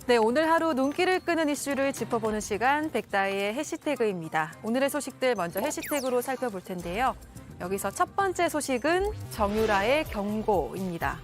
네, 오늘 하루 눈길을 끄는 이슈를 짚어보는 시간 백다희의 해시태그입니다. 오늘의 소식들 먼저 해시태그로 살펴볼 텐데요. 여기서 첫 번째 소식은 정유라의 경고입니다.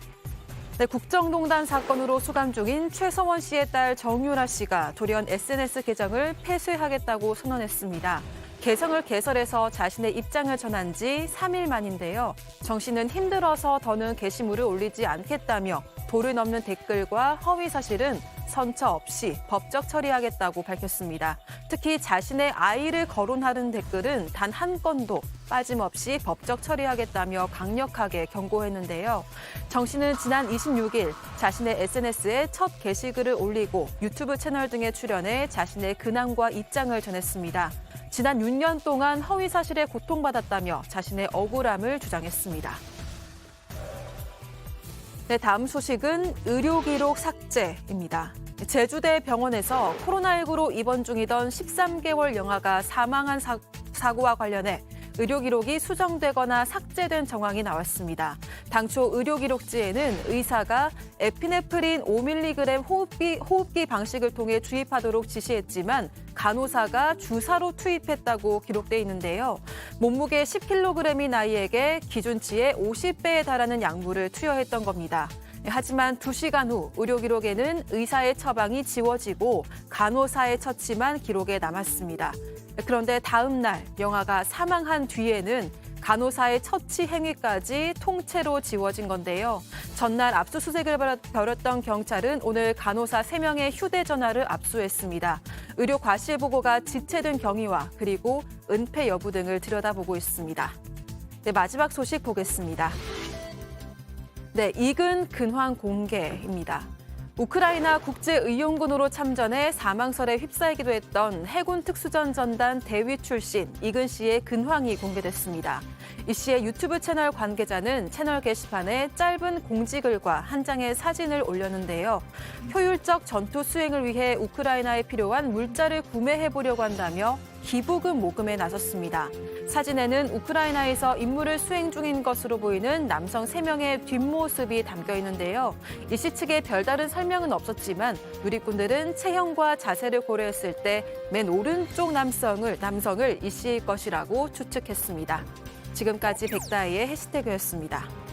네, 국정농단 사건으로 수감 중인 최서원 씨의 딸 정유라 씨가 돌연 SNS 계정을 폐쇄하겠다고 선언했습니다. 계정을 개설해서 자신의 입장을 전한 지 3일 만인데요. 정 씨는 힘들어서 더는 게시물을 올리지 않겠다며 도를 넘는 댓글과 허위 사실은 선처 없이 법적 처리하겠다고 밝혔습니다. 특히 자신의 아이를 거론하는 댓글은 단 한 건도 빠짐없이 법적 처리하겠다며 강력하게 경고했는데요. 정 씨는 지난 26일 자신의 SNS에 첫 게시글을 올리고 유튜브 채널 등에 출연해 자신의 근황과 입장을 전했습니다. 지난 6년 동안 허위 사실에 고통받았다며 자신의 억울함을 주장했습니다. 네, 다음 소식은 의료기록 삭제입니다. 제주대 병원에서 코로나19로 입원 중이던 13개월 영아가 사망한 사고와 관련해 의료기록이 수정되거나 삭제된 정황이 나왔습니다. 당초 의료기록지에는 의사가 에피네프린 5mg 호흡기 방식을 통해 주입하도록 지시했지만 간호사가 주사로 투입했다고 기록돼 있는데요. 몸무게 10kg인 아이에게 기준치의 50배에 달하는 약물을 투여했던 겁니다. 하지만 2시간 후 의료기록에는 의사의 처방이 지워지고 간호사의 처치만 기록에 남았습니다. 그런데 다음 날 영아가 사망한 뒤에는 간호사의 처치 행위까지 통째로 지워진 건데요. 전날 압수수색을 벌였던 경찰은 오늘 간호사 3명의 휴대전화를 압수했습니다. 의료 과실 보고가 지체된 경위와 그리고 은폐 여부 등을 들여다보고 있습니다. 네, 마지막 소식 보겠습니다. 네, 이근 근황 공개입니다. 우크라이나 국제의용군으로 참전해 사망설에 휩싸이기도 했던 해군 특수전 전단 대위 출신 이근 씨의 근황이 공개됐습니다. 이 씨의 유튜브 채널 관계자는 채널 게시판에 짧은 공지글과 한 장의 사진을 올렸는데요. 효율적 전투 수행을 위해 우크라이나에 필요한 물자를 구매해보려고 한다며 기부금 모금에 나섰습니다. 사진에는 우크라이나에서 임무를 수행 중인 것으로 보이는 남성 3명의 뒷모습이 담겨 있는데요. 이 씨 측의 별다른 설명은 없었지만 누리꾼들은 체형과 자세를 고려했을 때 맨 오른쪽 남성을 이 씨일 것이라고 추측했습니다. 지금까지 백다희의 해시태그였습니다.